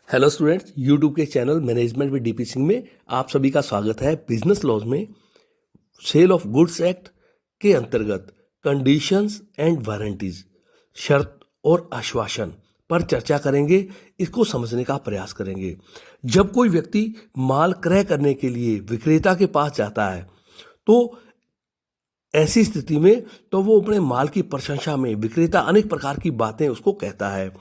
Hello students, YouTube के channel management with DP Singh में आप सभी का स्वागत है। बिजनेस लॉज में सेल ऑफ गुड्स एक्ट के अंतर्गत कंडीशंस एंड वारंटीज, शर्त और आश्वासन पर चर्चा करेंगे। इसको समझने का प्रयास करेंगे। जब कोई व्यक्ति माल क्रय करने के लिए विक्रेता के पास जाता है तो ऐसी स्थिति में तो वो अपने माल की प्रशंसा में विक्रेता अनेक प्रकार की बातें उसको कहता है।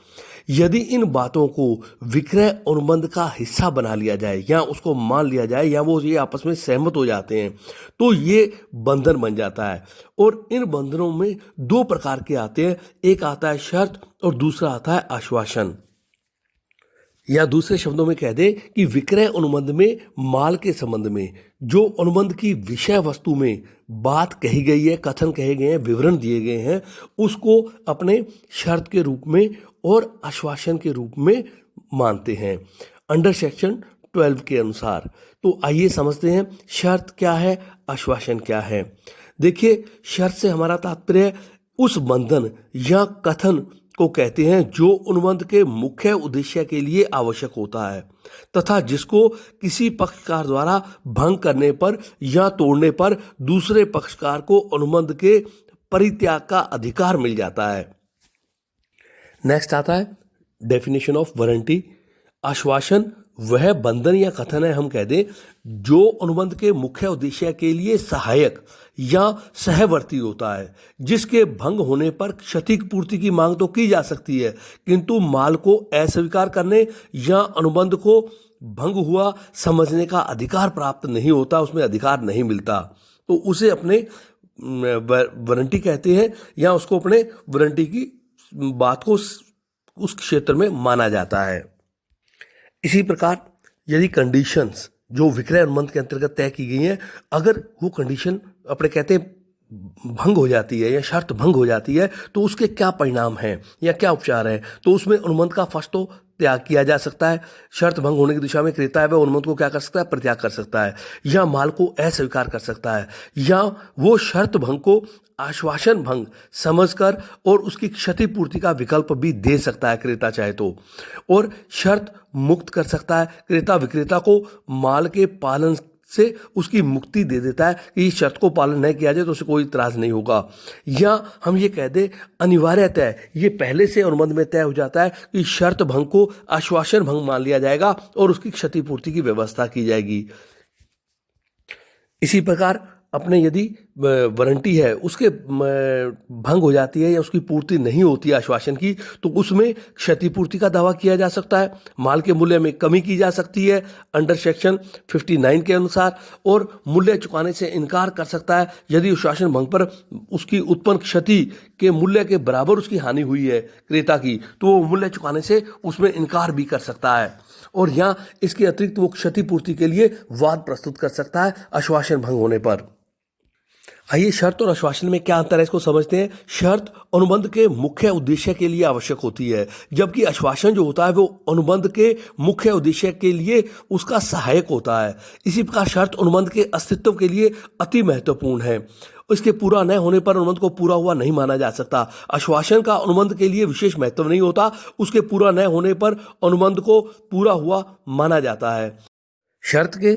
यदि इन बातों को विक्रय अनुबंध का हिस्सा बना लिया जाए या उसको मान लिया जाए या वो ये आपस में सहमत हो जाते हैं तो ये बंधन बन जाता है। और इन बंधनों में दो प्रकार के आते हैं, एक आता है शर्त और दूसरा आता है आश्वासन। या दूसरे शब्दों में कह दें कि विक्रय अनुबंध में माल के संबंध में जो अनुबंध की विषय वस्तु में बात कही गई है, कथन कहे गए हैं, विवरण दिए गए हैं, उसको अपने शर्त के रूप में और आश्वासन के रूप में मानते हैं अंडर सेक्शन 12 के अनुसार। तो आइए समझते हैं शर्त क्या है, आश्वासन क्या है। देखिए, शर्त से हमारा तात्पर्य उस बंधन या कथन को कहते हैं जो अनुबंध के मुख्य उद्देश्य के लिए आवश्यक होता है तथा जिसको किसी पक्षकार द्वारा भंग करने पर या तोड़ने पर दूसरे पक्षकार को अनुबंध के परित्याग का अधिकार मिल जाता है। नेक्स्ट आता है डेफिनेशन ऑफ वारंटी। आश्वासन वह बंधन या कथन है, हम कह दें, जो अनुबंध के मुख्य उद्देश्य के लिए सहायक या सहवर्ती होता है, जिसके भंग होने पर क्षतिपूर्ति की मांग तो की जा सकती है किंतु माल को अस्वीकार करने या अनुबंध को भंग हुआ समझने का अधिकार प्राप्त नहीं होता, उसमें अधिकार नहीं मिलता, तो उसे अपने वारंटी कहते हैं या उसको अपने वारंटी की बात को उस क्षेत्र में माना जाता है। इसी प्रकार यदि कंडीशंस जो विक्रय अनुबंध के अंतर्गत तय की गई हैं, अगर वो कंडीशन अपने कहते हैं भंग हो जाती है या शर्त भंग हो जाती है तो उसके क्या परिणाम हैं या क्या उपचार है, तो उसमें अनुबंध का फर्स्ट तो त्याग किया जा सकता है। शर्त भंग होने की दिशा में क्रेता है वह अनुबंध को क्या कर सकता है, परित्याग कर सकता है या माल को अस्वीकार कर सकता है या वो शर्त भंग को आश्वासन भंग समझकर और उसकी क्षतिपूर्ति का विकल्प भी दे सकता है क्रेता चाहे तो, और शर्त मुक्त कर सकता है। क्रेता विक्रेता को माल के पालन से उसकी मुक्ति दे देता है कि इस शर्त को पालन नहीं किया जाए तो उसे कोई इतराज नहीं होगा। या हम ये कह दें अनिवार्यतः ये पहले से अनुबंध में तय हो जाता है कि शर्त भंग को आश्वासन भंग मान लिया जाएगा और उसकी क्षतिपूर्ति की व्यवस्था की जाएगी। इसी प्रकार अपने यदि वारंटी है उसके भंग हो जाती है या उसकी पूर्ति नहीं होती है आश्वासन की, तो उसमें क्षतिपूर्ति का दावा किया जा सकता है, माल के मूल्य में कमी की जा सकती है अंडर सेक्शन 59 के अनुसार, और मूल्य चुकाने से इनकार कर सकता है यदि आश्वासन भंग पर उसकी उत्पन्न क्षति के मूल्य के बराबर उसकी हानि हुई है क्रेता की, तो वो मूल्य चुकाने से उसमें इनकार भी कर सकता है और यहाँ इसके अतिरिक्त वो क्षतिपूर्ति के लिए वाद प्रस्तुत कर सकता है आश्वासन भंग होने पर। आइए शर्त और आश्वासन में क्या अंतर है इसको समझते हैं। शर्त अनुबंध के मुख्य उद्देश्य के लिए आवश्यक होती है, जबकि आश्वासन जो होता है वो अनुबंध के मुख्य उद्देश्य के लिए उसका सहायक होता है। इसी प्रकार शर्त अनुबंध के अस्तित्व के लिए अति महत्वपूर्ण है, इसके पूरा न होने पर अनुबंध को पूरा हुआ नहीं माना जा सकता। आश्वासन का अनुबंध के लिए विशेष महत्व नहीं होता, उसके पूरा न होने पर अनुबंध को पूरा हुआ माना जाता है। शर्त के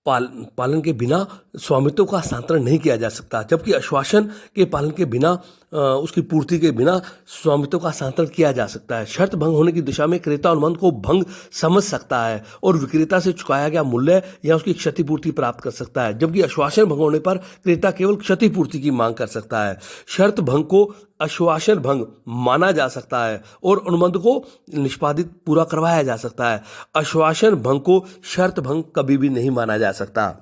पालन के बिना स्वामित्व का हस्तांतरण नहीं किया जा सकता, जबकि आश्वासन के पालन के बिना उसकी पूर्ति के बिना स्वामित्व का हस्तांतरण किया जा सकता है। शर्त भंग होने की दिशा में क्रेता अनुबंध को भंग समझ सकता है और विक्रेता से चुकाया गया मूल्य या उसकी क्षतिपूर्ति प्राप्त कर सकता है, जबकि आश्वासन भंग होने पर क्रेता केवल क्षतिपूर्ति की मांग कर सकता है। शर्त भंग को आश्वासन भंग माना जा सकता है और अनुबंध को निष्पादित पूरा करवाया जा सकता है। आश्वासन भंग को शर्त भंग कभी भी नहीं माना जा सकता।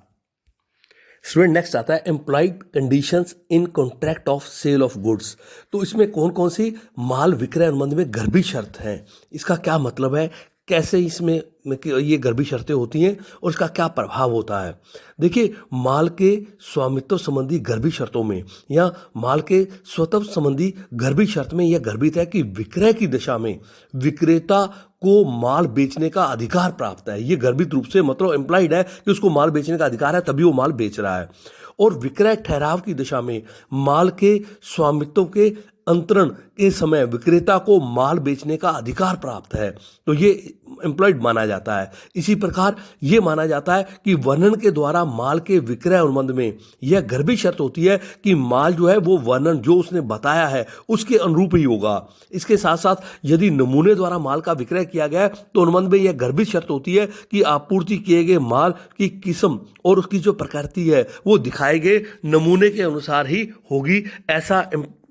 स्टूडेंट नेक्स्ट आता है employed conditions in contract of sale of goods. तो इसमें कौन कौन सी माल विक्रय अनुबंध में गर्भी शर्त हैं, इसका क्या मतलब है, कैसे इसमें ये गर्भी शर्तें होती हैं और इसका क्या प्रभाव होता है। देखिए, माल के स्वामित्व संबंधी गर्भी शर्तों में या माल के स्वत्व संबंधी गर्भी शर्त में यह गर्भित है कि विक्रय की दिशा में विक्रेता को माल बेचने का अधिकार प्राप्त है। ये गर्भित रूप से मतलब एम्प्लॉयड है कि उसको माल बेचने का अधिकार है, तभी वो माल बेच रहा है। और विक्रय ठहराव की दिशा में माल के स्वामित्व के अंतरण के समय विक्रेता को माल बेचने का अधिकार प्राप्त है। तो ये एम्प्लॉयड माना जाता है। इसी प्रकार ये माना जाता है कि वर्णन के द्वारा माल के विक्रय अनुबंध में यह गर्भित शर्त होती है कि माल जो है वो वर्णन जो उसने बताया है उसके अनुरूप ही होगा। इसके साथ साथ यदि नमूने द्वारा माल का विक्रय किया गया है तो अनुबंध में यह गर्भित शर्त होती है कि आपूर्ति किए गए माल की किस्म और उसकी जो प्रकृति है वो दिखाए गए नमूने के अनुसार ही होगी। ऐसा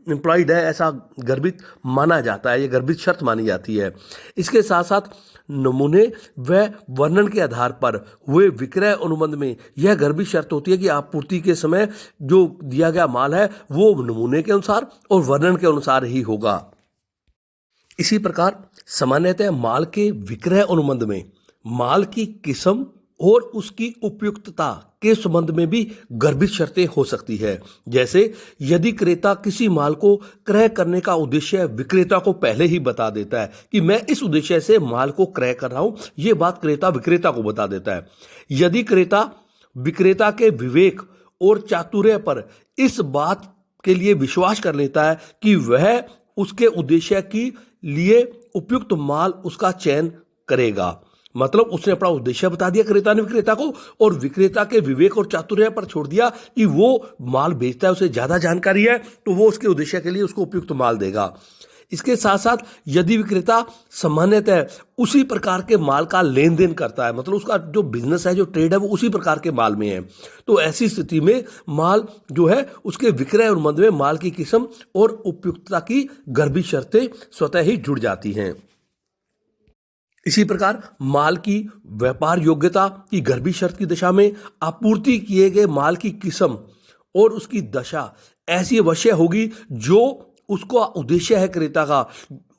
एम्प्लॉयड है, ऐसा गर्भित माना जाता है, यह गर्भित शर्त मानी जाती है। इसके साथ साथ नमूने व वर्णन के आधार पर हुए विक्रय अनुबंध में यह गर्भित शर्त होती है कि आपूर्ति के समय जो दिया गया माल है वो नमूने के अनुसार और वर्णन के अनुसार ही होगा। इसी प्रकार सामान्यतः माल के विक्रय अनुबंध में माल की किस्म और उसकी उपयुक्तता के संबंध में भी गर्भित शर्तें हो सकती है। जैसे यदि क्रेता किसी माल को क्रय करने का उद्देश्य विक्रेता को पहले ही बता देता है कि मैं इस उद्देश्य से माल को क्रय कर रहा हूं, यह बात क्रेता विक्रेता को बता देता है। यदि क्रेता विक्रेता के विवेक और चातुर्य पर इस बात के लिए विश्वास कर लेता है कि वह उसके उद्देश्य के लिए उपयुक्त माल उसका चयन करेगा, मतलब उसने अपना उद्देश्य बता दिया क्रेता ने विक्रेता को और विक्रेता के विवेक और चातुर्य पर छोड़ दिया कि वो माल बेचता है, उसे ज्यादा जानकारी है तो वो उसके उद्देश्य के लिए उसको उपयुक्त माल देगा। इसके साथ साथ यदि विक्रेता सामान्यतः उसी प्रकार के माल का लेन देन करता है, मतलब उसका जो बिजनेस है, जो ट्रेड है वो उसी प्रकार के माल में है, तो ऐसी स्थिति में माल जो है उसके विक्रय अनुबंध में माल की किस्म और उपयुक्तता की गर्भित शर्तें स्वतः ही जुड़ जाती हैं। इसी प्रकार माल की व्यापार योग्यता की गर्भित शर्त की दशा में आपूर्ति किए गए माल की किस्म और उसकी दशा ऐसी अवश्य होगी जो उसका उद्देश्य है क्रेता का,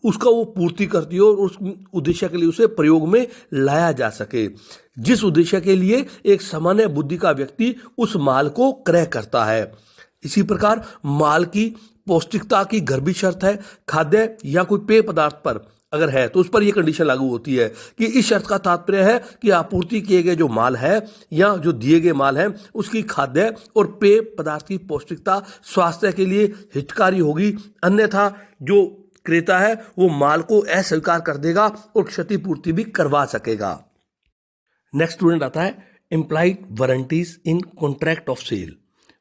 उसका वो पूर्ति करती हो और उस उद्देश्य के लिए उसे प्रयोग में लाया जा सके, जिस उद्देश्य के लिए एक सामान्य बुद्धि का व्यक्ति उस माल को क्रय करता है। इसी प्रकार माल की पौष्टिकता की गर्भित शर्त है खाद्य या कोई पेय पदार्थ पर अगर है तो उस पर यह कंडीशन लागू होती है कि इस शर्त का तात्पर्य है कि आपूर्ति किए गए जो माल है या जो दिए गए माल है उसकी खाद्य और पेय पदार्थ की पौष्टिकता स्वास्थ्य के लिए हितकारी होगी, अन्यथा जो क्रेता है वो माल को अस्वीकार कर देगा और क्षतिपूर्ति भी करवा सकेगा। नेक्स्ट स्टूडेंट आता है implied warranties in contract of sale.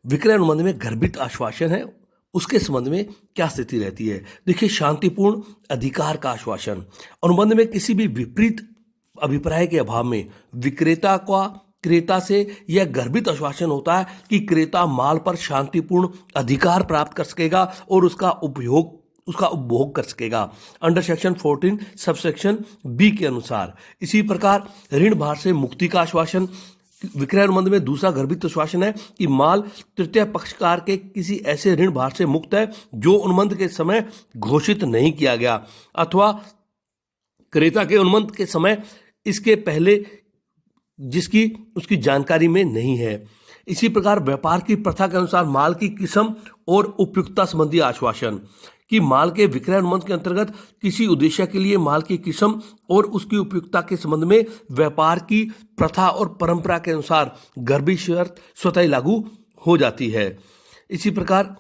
विक्रय अनुबंध में गर्भित आश्वासन है, उसके संबंध में क्या स्थिति रहती है। देखिए, शांतिपूर्ण अधिकार का आश्वासन अनुबंध में किसी भी विपरीत अभिप्राय के अभाव में विक्रेता का क्रेता से यह गर्भित आश्वासन होता है कि क्रेता माल पर शांतिपूर्ण अधिकार प्राप्त कर सकेगा और उसका उपभोग कर सकेगा अंडर सेक्शन 14 सबसेक्शन बी के अनुसार। इसी प्रकार ऋण भार से मुक्ति का आश्वासन विक्रय अनुबंध में दूसरा गर्भित आश्वासन है कि माल तृतीय पक्षकार के किसी ऐसे ऋण भार से मुक्त है जो अनुबंध के समय घोषित नहीं किया गया अथवा क्रेता के अनुबंध के समय इसके पहले जिसकी उसकी जानकारी में नहीं है। इसी प्रकार व्यापार की प्रथा के अनुसार माल की किस्म और उपयुक्तता संबंधी आश्वासन कि माल के विक्रय अनुबंध के अंतर्गत किसी उद्देश्य के लिए माल की किस्म और उसकी उपयुक्तता के संबंध में व्यापार की प्रथा और परंपरा के अनुसार गर्भित शर्त स्वतः लागू हो जाती है। इसी प्रकार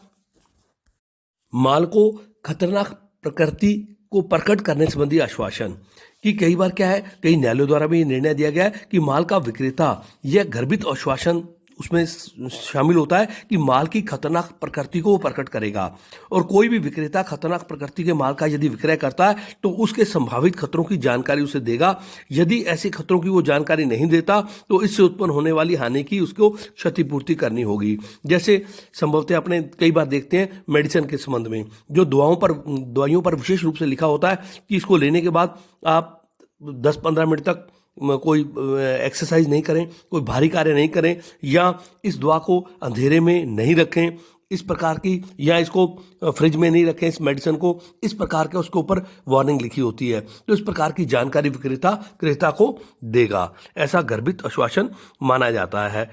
माल को खतरनाक प्रकृति को प्रकट करने संबंधी आश्वासन कि कई बार क्या है, कई न्यायालयों द्वारा भी निर्णय दिया गया है कि माल का विक्रेता यह गर्भित आश्वासन उसमें शामिल होता है कि माल की खतरनाक प्रकृति को वो प्रकट करेगा और कोई भी विक्रेता खतरनाक प्रकृति के माल का यदि विक्रय करता है तो उसके संभावित खतरों की जानकारी उसे देगा। यदि ऐसे खतरों की वो जानकारी नहीं देता तो इससे उत्पन्न होने वाली हानि की उसको क्षतिपूर्ति करनी होगी। जैसे संभवतः अपने कई बार देखते हैं मेडिसिन के संबंध में जो दवाइयों पर विशेष रूप से लिखा होता है कि इसको लेने के बाद आप 10-15 मिनट तक कोई एक्सरसाइज नहीं करें, कोई भारी कार्य नहीं करें या इस दवा को अंधेरे में नहीं रखें इस प्रकार की, या इसको फ्रिज में नहीं रखें इस मेडिसिन को, इस प्रकार के उसके ऊपर वार्निंग लिखी होती है। तो इस प्रकार की जानकारी विक्रेता क्रेता को देगा, ऐसा गर्भित आश्वासन माना जाता है।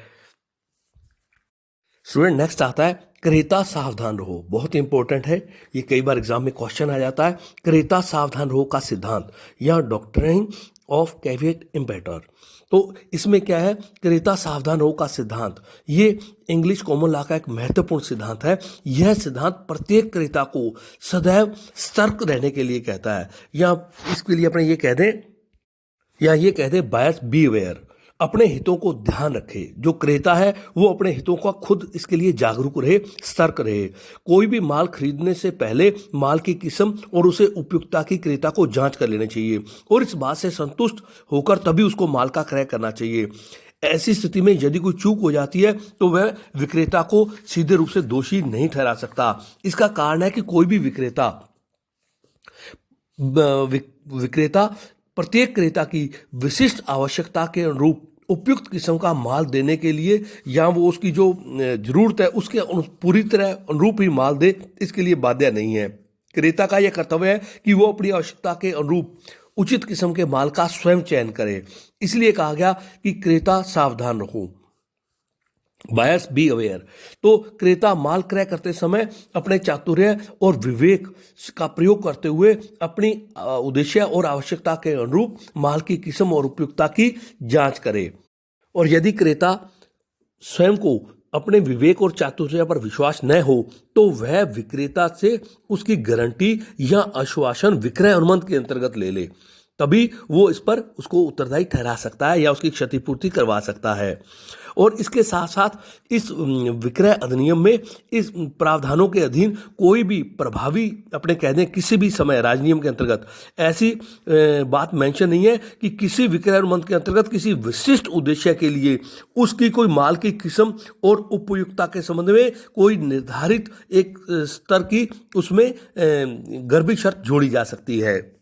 स्टूडेंट नेक्स्ट आता है क्रेता सावधान रहो। बहुत इंपॉर्टेंट है, ये कई बार एग्जाम में क्वेश्चन आ जाता है। क्रेता सावधान रहो का सिद्धांत या डॉक्ट्रिन ऑफ कैविएट इम्पेटर। तो इसमें क्या है, क्रेता सावधान रहो का सिद्धांत ये इंग्लिश कॉमन लॉ का एक महत्वपूर्ण सिद्धांत है। यह सिद्धांत प्रत्येक क्रेता को सदैव सतर्क रहने के लिए कहता है, या इसके लिए अपने ये कह दें या ये कह दे बायर्स बी अवेयर, अपने हितों को ध्यान रखे। जो क्रेता है वो अपने हितों का खुद इसके लिए जागरूक रहे, सतर्क रहे। कोई भी माल खरीदने से पहले माल की किस्म और उसे उपयुक्तता की क्रेता को जांच कर लेनी चाहिए और इस बात से संतुष्ट होकर तभी उसको माल का क्रय करना चाहिए। ऐसी स्थिति में यदि कोई चूक हो जाती है तो वह विक्रेता को सीधे रूप से दोषी नहीं ठहरा सकता। इसका कारण है कि कोई भी विक्रेता प्रत्येक क्रेता की विशिष्ट आवश्यकता के अनुरूप उपयुक्त किस्म का माल देने के लिए या वो उसकी जो जरूरत है उसके पूरी तरह अनुरूप ही माल दे, इसके लिए बाध्य नहीं है। क्रेता का यह कर्तव्य है कि वो अपनी आवश्यकता के अनुरूप उचित किस्म के माल का स्वयं चयन करे। इसलिए कहा गया कि क्रेता सावधान रहो, बायर्स बी अवेयर। तो क्रेता माल क्रय करते समय अपने चातुर्य और विवेक का प्रयोग करते हुए अपनी उद्देश्य और आवश्यकता के अनुरूप माल की किस्म और उपयुक्तता की जांच करे। और यदि क्रेता स्वयं को अपने विवेक और चातुर्य पर विश्वास न हो तो वह विक्रेता से उसकी गारंटी या आश्वासन विक्रय अनुबंध के अंतर्गत ले ले, तभी वो इस पर उसको उत्तरदायी ठहरा सकता है या उसकी क्षतिपूर्ति करवा सकता है। और इसके साथ साथ इस विक्रय अधिनियम में इस प्रावधानों के अधीन कोई भी प्रभावी अपने कह दें किसी भी समय राज्य के अंतर्गत ऐसी बात मेंशन नहीं है कि किसी विक्रय अनुबंध के अंतर्गत किसी विशिष्ट उद्देश्य के लिए उसकी कोई माल की किस्म और उपयुक्तता के संबंध में कोई निर्धारित एक स्तर की उसमें गर्भित शर्त जोड़ी जा सकती है।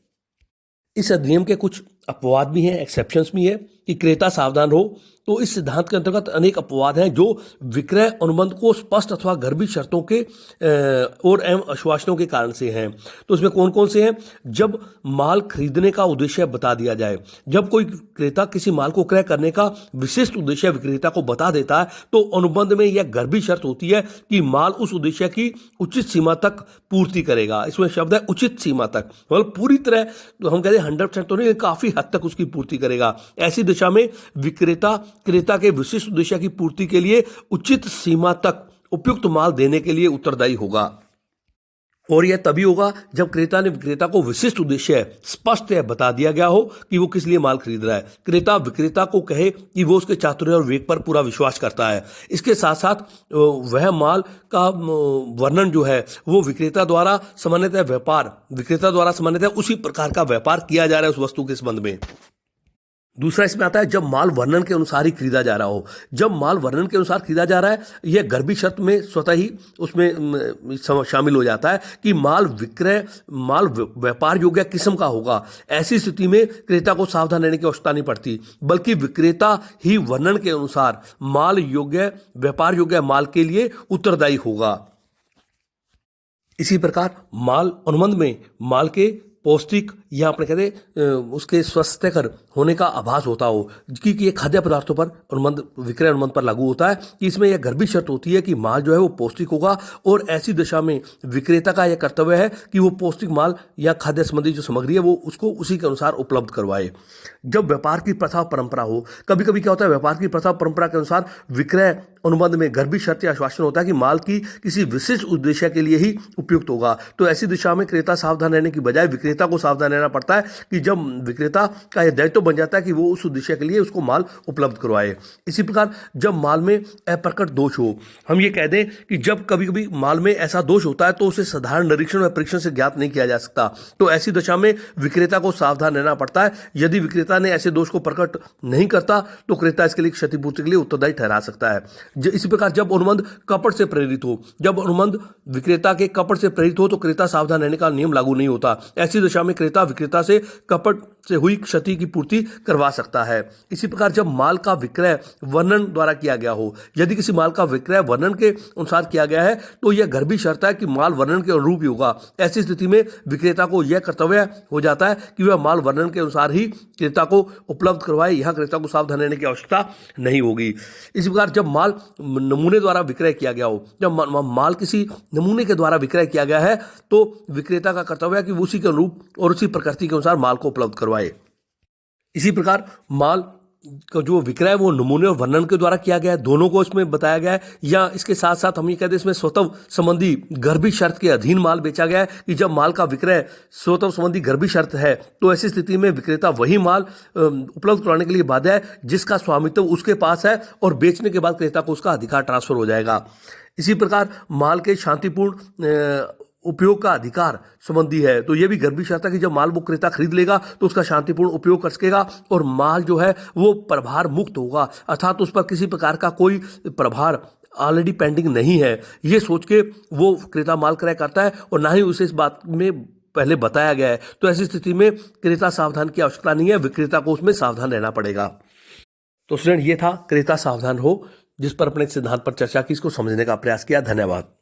इस अधिनियम के कुछ अपवाद भी हैं, एक्सेप्शंस भी हैं कि क्रेता सावधान रहो। तो इस सिद्धांत के अंतर्गत अनेक अपवाद हैं जो विक्रय अनुबंध को स्पष्ट अथवा गर्भित शर्तों के और एवं आश्वासनों के कारण से हैं। तो इसमें कौन कौन से हैं? जब माल खरीदने का उद्देश्य बता दिया जाए, जब कोई क्रेता किसी माल को क्रय करने का विशिष्ट उद्देश्य विक्रेता को बता देता है तो अनुबंध में यह गर्भित शर्त होती है कि माल उस उद्देश्य की उचित सीमा तक पूर्ति करेगा। इसमें शब्द है उचित सीमा तक, मतलब पूरी तरह तो हम कहते हैं 100% तो नहीं, काफी हद तक उसकी पूर्ति करेगा। ऐसी दिशा में विक्रेता क्रेता के विशिष्ट उद्देश्य की पूर्ति के लिए उचित सीमा तक उपयुक्त माल देने के लिए उत्तरदायी होगा। और यह तभी होगा जब क्रेता ने विक्रेता को विशिष्ट उद्देश्य स्पष्ट बता दिया गया हो कि वो किस लिए माल खरीद रहा है। क्रेता विक्रेता को कहे कि वो उसके चातुर्य और विवेक पर पूरा विश्वास करता है। इसके साथ साथ वह माल का वर्णन जो है वो विक्रेता द्वारा सामान्यतः उसी प्रकार का व्यापार किया जा रहा है उस वस्तु के संबंध में। दूसरा इसमें आता है जब माल वर्णन के अनुसार ही खरीदा जा रहा हो। जब माल वर्णन के अनुसार खरीदा जा रहा है यह गर्भित शर्त में स्वतः ही उसमें शामिल हो जाता है कि माल व्यापार योग्य किस्म का होगा। ऐसी स्थिति में क्रेता को सावधान रहने की आवश्यकता नहीं पड़ती, बल्कि विक्रेता ही वर्णन के अनुसार व्यापार योग्य माल के लिए उत्तरदायी होगा। इसी प्रकार माल अनुबंध में माल के पौष्टिक या अपने कहते उसके स्वास्थ्यकर होने का आभास होता हो, क्योंकि ये खाद्य पदार्थों पर अनुबंध विक्रय अनुबंध पर लागू होता है कि इसमें यह गर्भित शर्त होती है कि माल जो है वो पौष्टिक होगा। और ऐसी दशा में विक्रेता का यह कर्तव्य है कि वो पौष्टिक माल या खाद्य संबंधी जो सामग्री है वो उसको उसी के अनुसार उपलब्ध करवाए। जब व्यापार की प्रथा परंपरा हो, कभी कभी क्या होता है व्यापार की प्रथा परंपरा के अनुसार विक्रय अनुबंध में गर्भित शर्त या आश्वासन होता है कि माल की किसी विशिष्ट उद्देश्य के लिए ही उपयुक्त होगा। तो ऐसी दिशा में क्रेता सावधान रहने की बजाय विक्रेता को सावधान रहना पड़ता है कि जब विक्रेता का यह दायित्व बन जाता है कि वो उस उद्देश्य के लिए उसको माल उपलब्ध करवाए। इसी प्रकार जब माल में अप्रकट दोष हो, हम ये कह दें कि जब कभी कभी माल में ऐसा दोष होता है तो उसे साधारण निरीक्षण व परीक्षण से ज्ञात नहीं किया जा सकता। तो ऐसी दशा में विक्रेता को सावधान रहना पड़ता है। यदि विक्रेता ने ऐसे दोष को प्रकट नहीं करता तो क्रेता इसके लिए क्षतिपूर्ति के लिए उत्तरदायी ठहरा सकता है। इसी प्रकार जब अनुबंध कपट से प्रेरित हो, जब अनुबंध विक्रेता के कपट से प्रेरित हो तो क्रेता सावधान रहने का नियम लागू नहीं होता। ऐसी दशा में क्रेता विक्रेता से कपट से हुई क्षति की पूर्ति करवा सकता है। इसी प्रकार जब माल का विक्रय वर्णन द्वारा किया गया हो, यदि किसी माल का विक्रय वर्णन के अनुसार किया गया है तो यह गर्भित शर्त है कि माल वर्णन के अनुरूप ही होगा। ऐसी स्थिति में विक्रेता को यह कर्तव्य हो जाता है कि वह माल वर्णन के अनुसार ही क्रेता को उपलब्ध करवाए। यहाँ क्रेता को सावधान रहने की आवश्यकता नहीं होगी। इसी प्रकार जब माल नमूने द्वारा विक्रय किया गया हो, जब माल किसी नमूने के द्वारा विक्रय किया गया है तो विक्रेता का कर्तव्य है कि वो उसी के अनुरूप और उसी प्रकृति के अनुसार माल को उपलब्ध करवाए। इसी प्रकार माल का जो विक्रय वो नमूने और वर्णन के द्वारा किया गया है, दोनों को इसमें बताया गया है, या इसके साथ साथ हम ये कहते हैं इसमें स्वतः संबंधी गर्भी शर्त के अधीन माल बेचा गया है कि जब माल का विक्रय स्वतः संबंधी गर्भी शर्त है तो ऐसी स्थिति में विक्रेता वही माल उपलब्ध कराने के लिए बाध्य है जिसका स्वामित्व उसके पास है और बेचने के बाद क्रेता को उसका अधिकार ट्रांसफर हो जाएगा। इसी प्रकार माल के शांतिपूर्ण उपयोग का अधिकार संबंधी है तो ये भी गर्भी शर्त है कि जब माल वो क्रेता खरीद लेगा तो उसका शांतिपूर्ण उपयोग कर सकेगा और माल जो है वो प्रभार मुक्त होगा, अर्थात उस पर किसी प्रकार का कोई प्रभार ऑलरेडी पेंडिंग नहीं है, ये सोच के वो क्रेता माल क्रय करता है और ना ही उसे इस बात में पहले बताया गया है। तो ऐसी स्थिति में क्रेता सावधान की आवश्यकता नहीं है, विक्रेता को उसमें सावधान रहना पड़ेगा। तो स्टूडेंट, ये था क्रेता सावधान हो, जिस पर अपने सिद्धांत पर चर्चा की, इसको समझने का प्रयास किया। धन्यवाद।